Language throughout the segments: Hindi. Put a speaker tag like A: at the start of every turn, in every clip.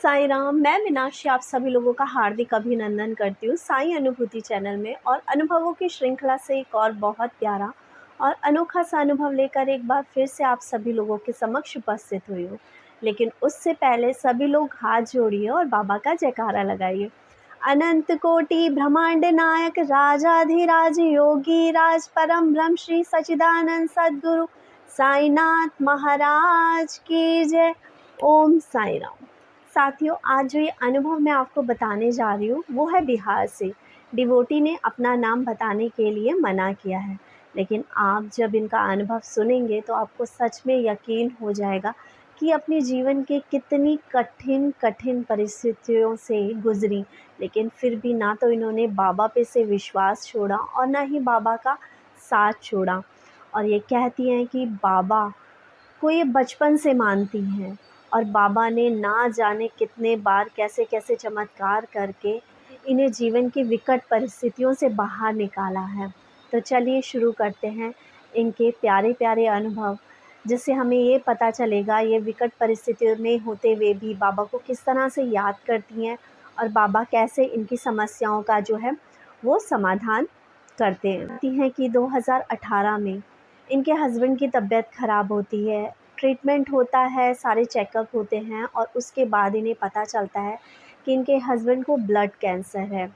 A: साईं राम। मैं मीनाक्षी आप सभी लोगों का हार्दिक अभिनंदन करती हूँ साईं अनुभूति चैनल में, और अनुभवों की श्रृंखला से एक और बहुत प्यारा और अनोखा सा अनुभव लेकर एक बार फिर से आप सभी लोगों के समक्ष उपस्थित हुई हूँ। लेकिन उससे पहले सभी लोग हाथ जोड़िए और बाबा का जयकारा लगाइए। अनंत कोटि ब्रह्मांड नायक राजाधिराज योगी राज परम ब्रह्म श्री सच्चिदानंद सद्गुरु साईनाथ महाराज की जय। ओम साईं राम। साथियों, आज जो ये अनुभव मैं आपको बताने जा रही हूँ वो है बिहार से। डिवोटी ने अपना नाम बताने के लिए मना किया है, लेकिन आप जब इनका अनुभव सुनेंगे तो आपको सच में यकीन हो जाएगा कि अपने जीवन के कितनी कठिन कठिन परिस्थितियों से गुजरी, लेकिन फिर भी ना तो इन्होंने बाबा पे से विश्वास छोड़ा और ना ही बाबा का साथ छोड़ा। और ये कहती हैं कि बाबा को ये बचपन से मानती हैं, और बाबा ने ना जाने कितने बार कैसे कैसे चमत्कार करके इन्हें जीवन की विकट परिस्थितियों से बाहर निकाला है। तो चलिए शुरू करते हैं इनके प्यारे प्यारे अनुभव, जिससे हमें ये पता चलेगा ये विकट परिस्थितियों में होते हुए भी बाबा को किस तरह से याद करती हैं और बाबा कैसे इनकी समस्याओं का जो है वो समाधान करते हैं। कहती हैं कि 2018 में इनके हस्बैंड की तबीयत ख़राब होती है, ट्रीटमेंट होता है, सारे चेकअप होते हैं, और उसके बाद इन्हें पता चलता है कि इनके हस्बैंड को ब्लड कैंसर है।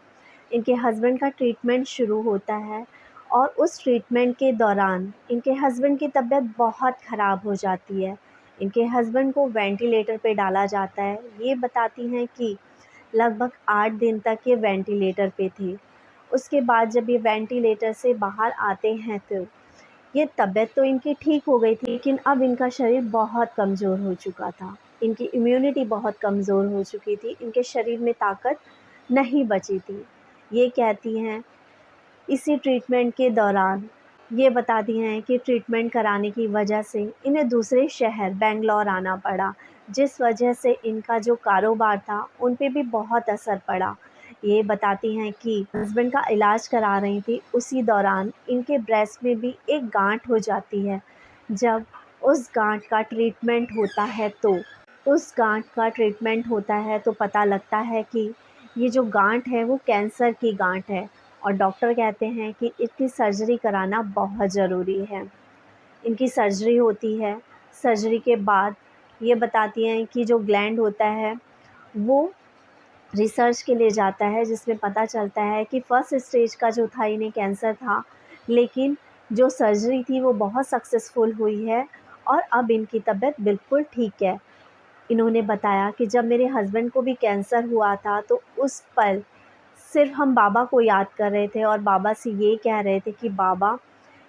A: इनके हस्बैंड का ट्रीटमेंट शुरू होता है, और उस ट्रीटमेंट के दौरान इनके हस्बैंड की तबीयत बहुत ख़राब हो जाती है। इनके हस्बैंड को वेंटिलेटर पे डाला जाता है। ये बताती हैं कि लगभग 8 दिन तक ये वेंटिलेटर पे थे। उसके बाद जब ये वेंटिलेटर से बाहर आते हैं तो ये तबीयत तो इनकी ठीक हो गई थी, लेकिन अब इनका शरीर बहुत कमज़ोर हो चुका था। इनकी इम्यूनिटी बहुत कमज़ोर हो चुकी थी, इनके शरीर में ताकत नहीं बची थी। ये कहती हैं इसी ट्रीटमेंट के दौरान ये बताती हैं कि ट्रीटमेंट कराने की वजह से इन्हें दूसरे शहर बेंगलोर आना पड़ा, जिस वजह से इनका जो कारोबार था उन पे भी बहुत असर पड़ा। ये बताती हैं कि हस्बैंड का इलाज करा रही थी, उसी दौरान इनके ब्रेस्ट में भी एक गांठ हो जाती है। जब उस गांठ का ट्रीटमेंट होता है तो पता लगता है कि ये जो गांठ है वो कैंसर की गांठ है, और डॉक्टर कहते हैं कि इसकी सर्जरी कराना बहुत ज़रूरी है। इनकी सर्जरी होती है। सर्जरी के बाद ये बताती हैं कि जो ग्लैंड होता है वो रिसर्च के लिए जाता है, जिसमें पता चलता है कि फर्स्ट स्टेज का जो था इन्हें कैंसर था, लेकिन जो सर्जरी थी वो बहुत सक्सेसफुल हुई है और अब इनकी तबीयत बिल्कुल ठीक है। इन्होंने बताया कि जब मेरे हस्बैंड को भी कैंसर हुआ था तो उस पल सिर्फ हम बाबा को याद कर रहे थे और बाबा से ये कह रहे थे कि बाबा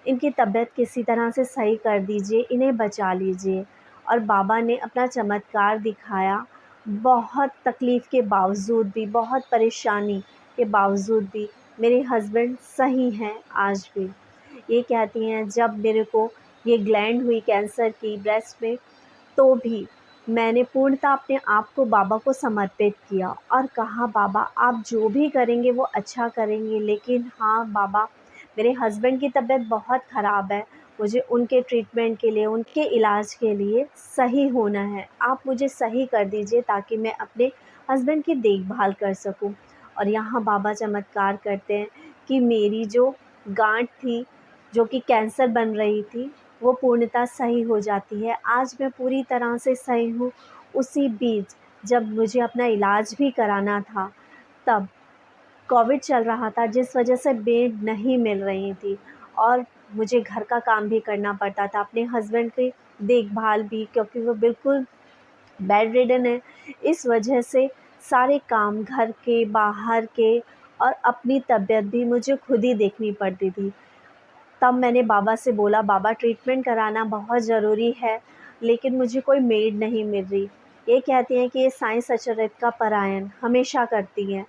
A: इनकी तबीयत किसी तरह से सही कर दीजिए, इन्हें बचा लीजिए। और बाबा ने अपना चमत्कार दिखाया। बहुत तकलीफ़ के बावजूद भी, बहुत परेशानी के बावजूद भी मेरे हस्बैंड सही हैं आज भी। ये कहती हैं जब मेरे को ये ग्लैंड हुई कैंसर की ब्रेस्ट में, तो भी मैंने पूर्णतः अपने आप को बाबा को समर्पित किया और कहा बाबा आप जो भी करेंगे वो अच्छा करेंगे, लेकिन हाँ बाबा मेरे हस्बैंड की तबीयत बहुत ख़राब है, मुझे उनके ट्रीटमेंट के लिए, उनके इलाज के लिए सही होना है, आप मुझे सही कर दीजिए ताकि मैं अपने हस्बैंड की देखभाल कर सकूं। और यहाँ बाबा चमत्कार करते हैं कि मेरी जो गांठ थी, जो कि कैंसर बन रही थी, वो पूर्णतः सही हो जाती है। आज मैं पूरी तरह से सही हूँ। उसी बीच जब मुझे अपना इलाज भी कराना था, तब कोविड चल रहा था, जिस वजह से बेड नहीं मिल रही थी और मुझे घर का काम भी करना पड़ता था, अपने हस्बैंड की देखभाल भी, क्योंकि वो बिल्कुल बेड रिडन है। इस वजह से सारे काम घर के, बाहर के और अपनी तबीयत भी मुझे खुद ही देखनी पड़ती थी। तब मैंने बाबा से बोला बाबा ट्रीटमेंट कराना बहुत ज़रूरी है, लेकिन मुझे कोई मेड नहीं मिल रही। ये कहती हैं कि ये साईं सचरित्र का पारायण हमेशा करती हैं,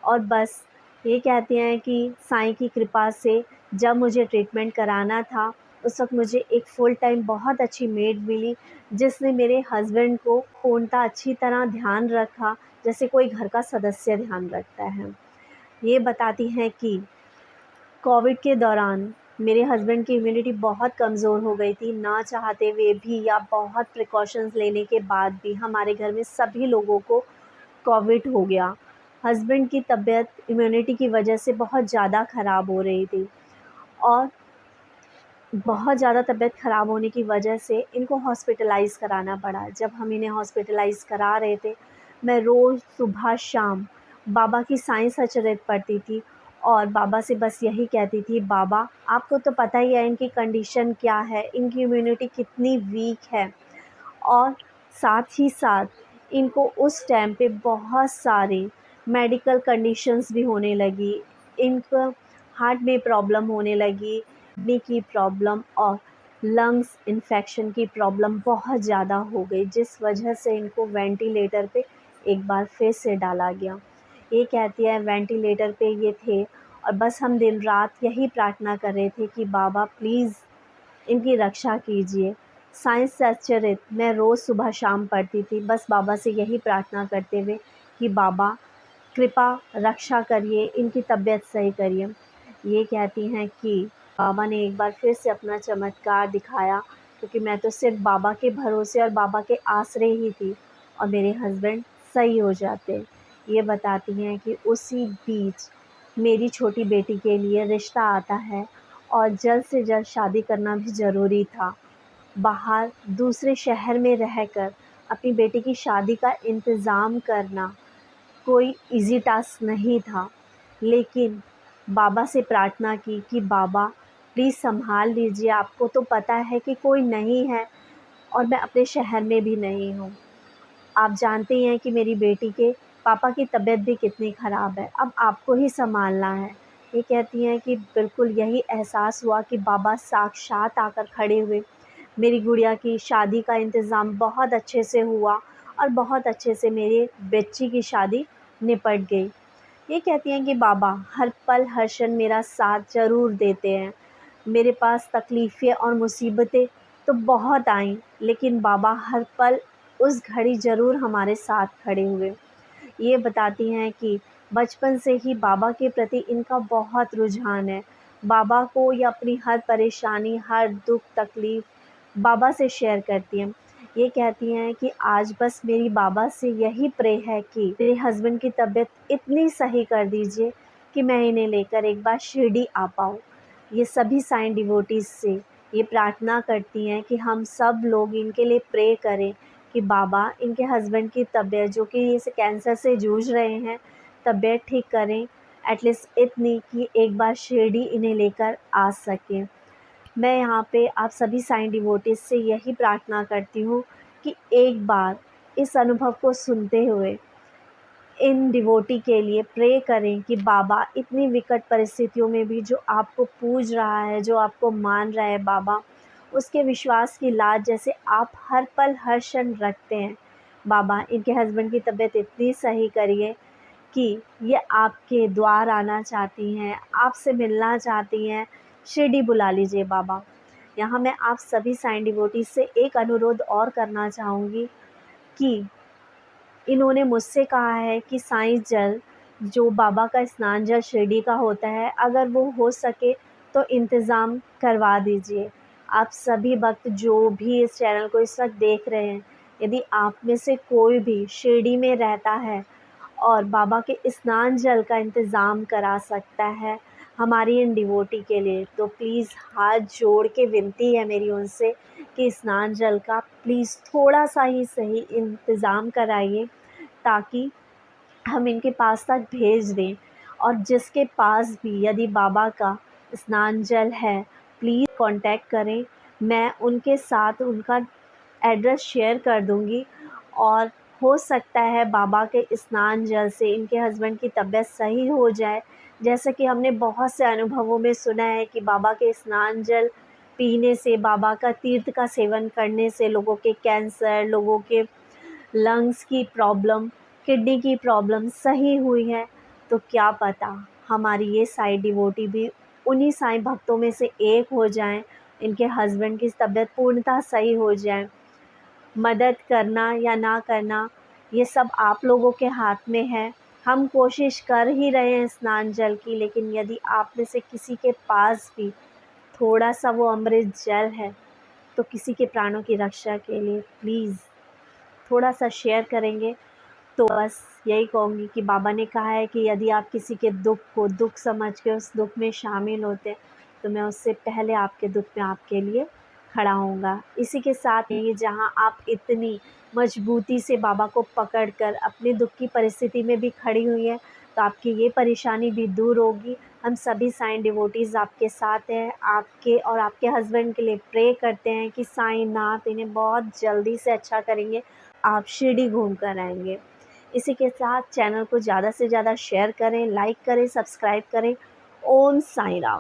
A: और बस ये कहती हैं कि साईं की कृपा से जब मुझे ट्रीटमेंट कराना था उस वक्त मुझे एक फुल टाइम बहुत अच्छी मेड मिली, जिसने मेरे हस्बैंड को पूर्णतः अच्छी तरह ध्यान रखा, जैसे कोई घर का सदस्य ध्यान रखता है। ये बताती हैं कि कोविड के दौरान मेरे हस्बैंड की इम्यूनिटी बहुत कमज़ोर हो गई थी, ना चाहते हुए भी या बहुत प्रिकॉशंस लेने के बाद भी हमारे घर में सभी लोगों को कोविड हो गया। हस्बैंड की तबीयत इम्यूनिटी की वजह से बहुत ज़्यादा ख़राब हो रही थी और बहुत ज़्यादा तबीयत ख़राब होने की वजह से इनको हॉस्पिटलाइज़ कराना पड़ा। जब हम इन्हें हॉस्पिटलाइज़ करा रहे थे, मैं रोज़ सुबह शाम बाबा की साईं सचरित पढ़ती थी और बाबा से बस यही कहती थी, बाबा आपको तो पता ही है इनकी कंडीशन क्या है, इनकी इम्यूनिटी कितनी वीक है। और साथ ही साथ इनको उस टाइम पे बहुत सारे मेडिकल कंडीशंस भी होने लगी। इनको हार्ट में प्रॉब्लम होने लगी, किडनी की प्रॉब्लम और लंग्स इन्फेक्शन की प्रॉब्लम बहुत ज़्यादा हो गई, जिस वजह से इनको वेंटिलेटर पे एक बार फिर से डाला गया। ये कहती है वेंटिलेटर पे ये थे और बस हम दिन रात यही प्रार्थना कर रहे थे कि बाबा प्लीज़ इनकी रक्षा कीजिए। साइंस सच्चरित मैं रोज़ सुबह शाम पढ़ती थी, बस बाबा से यही प्रार्थना करते हुए कि बाबा कृपा रक्षा करिए, इनकी तबीयत सही करिए। ये कहती हैं कि बाबा ने एक बार फिर से अपना चमत्कार दिखाया, क्योंकि मैं तो सिर्फ़ बाबा के भरोसे और बाबा के आसरे ही थी और मेरे हस्बैंड सही हो जाते। ये बताती हैं कि उसी बीच मेरी छोटी बेटी के लिए रिश्ता आता है और जल्द से जल्द शादी करना भी ज़रूरी था। बाहर दूसरे शहर में रहकर अपनी बेटी की शादी का इंतज़ाम करना कोई ईज़ी टास्क नहीं था, लेकिन बाबा से प्रार्थना की कि बाबा प्लीज़ सँभाल लीजिए, आपको तो पता है कि कोई नहीं है और मैं अपने शहर में भी नहीं हूँ। आप जानते ही हैं कि मेरी बेटी के पापा की तबीयत भी कितनी ख़राब है, अब आपको ही सँभालना है। ये कहती हैं कि बिल्कुल यही एहसास हुआ कि बाबा साक्षात आकर खड़े हुए। मेरी गुड़िया की शादी का इंतज़ाम बहुत अच्छे से हुआ और बहुत अच्छे से मेरे बच्ची की शादी निपट गई। ये कहती हैं कि बाबा हर पल हर क्षण मेरा साथ ज़रूर देते हैं। मेरे पास तकलीफ़ें और मुसीबतें तो बहुत आईं, लेकिन बाबा हर पल उस घड़ी ज़रूर हमारे साथ खड़े हुए। ये बताती हैं कि बचपन से ही बाबा के प्रति इनका बहुत रुझान है। बाबा को या अपनी हर परेशानी, हर दुःख तकलीफ़ बाबा से शेयर करती हैं। ये कहती हैं कि आज बस मेरी बाबा से यही प्रे है कि मेरे हस्बैंड की तबीयत इतनी सही कर दीजिए कि मैं इन्हें लेकर एक बार शिरडी आ पाऊँ। ये सभी साईं डिवोटीज़ से ये प्रार्थना करती हैं कि हम सब लोग इनके लिए प्रे करें कि बाबा इनके हस्बैंड की तबीयत, जो कि इस कैंसर से जूझ रहे हैं, तबीयत ठीक करें, एटलीस्ट इतनी कि एक बार शिरडी इन्हें लेकर आ सकें। मैं यहाँ पे आप सभी साईं डिवोटीज़ से यही प्रार्थना करती हूँ कि एक बार इस अनुभव को सुनते हुए इन डिवोटी के लिए प्रे करें कि बाबा इतनी विकट परिस्थितियों में भी जो आपको पूज रहा है, जो आपको मान रहा है बाबा, उसके विश्वास की लाज जैसे आप हर पल हर क्षण रखते हैं। बाबा इनके हस्बैंड की तबीयत इतनी सही करिए कि ये आपके द्वार आना चाहती हैं, आपसे मिलना चाहती हैं, शिरडी बुला लीजिए बाबा। यहाँ मैं आप सभी साईं डिवोटी से एक अनुरोध और करना चाहूँगी कि इन्होंने मुझसे कहा है कि साईं जल, जो बाबा का स्नान जल शिरडी का होता है, अगर वो हो सके तो इंतज़ाम करवा दीजिए। आप सभी भक्त जो भी इस चैनल को इस वक्त देख रहे हैं, यदि आप में से कोई भी शिरडी में रहता है और बाबा के स्नान जल का इंतज़ाम करा सकता है हमारी इन डिवोटी के लिए, तो प्लीज़ हाथ जोड़ के विनती है मेरी उनसे कि स्नान जल का प्लीज़ थोड़ा सा ही सही इंतज़ाम कराइए, ताकि हम इनके पास तक भेज दें। और जिसके पास भी यदि बाबा का स्नान जल है, प्लीज़ कांटेक्ट करें। मैं उनके साथ उनका एड्रेस शेयर कर दूँगी और हो सकता है बाबा के स्नान जल से इनके हस्बैंड की तबीयत सही हो जाए। जैसा कि हमने बहुत से अनुभवों में सुना है कि बाबा के स्नान जल पीने से, बाबा का तीर्थ का सेवन करने से लोगों के कैंसर, लोगों के लंग्स की प्रॉब्लम, किडनी की प्रॉब्लम सही हुई है। तो क्या पता हमारी ये साईं डिवोटी भी उन्हीं साईं भक्तों में से एक हो जाएं, इनके हस्बैंड की तबीयत पूर्णतः सही हो जाए। मदद करना या ना करना ये सब आप लोगों के हाथ में है। हम कोशिश कर ही रहे हैं स्नान जल की, लेकिन यदि आप में से किसी के पास भी थोड़ा सा वो अमृत जल है, तो किसी के प्राणों की रक्षा के लिए प्लीज़ थोड़ा सा शेयर करेंगे तो बस यही कहूँगी कि बाबा ने कहा है कि यदि आप किसी के दुःख को दुःख समझ के उस दुःख में शामिल होते हैं, तो मैं उससे पहले आपके दुःख में आपके लिए खड़ा होऊँगा। इसी के साथ ही जहाँ आप इतनी मजबूती से बाबा को पकड़कर अपने दुःख की परिस्थिति में भी खड़ी हुई हैं, तो आपकी ये परेशानी भी दूर होगी। हम सभी साईं डिवोटीज़ आपके साथ हैं। आपके और आपके हस्बैंड के लिए प्रे करते हैं कि साईंनाथ इन्हें बहुत जल्दी से अच्छा करेंगे, आप शिरडी घूम कर आएँगे। इसी के साथ चैनल को ज़्यादा से ज़्यादा शेयर करें, लाइक करें, सब्सक्राइब करें। ओम साईं राम।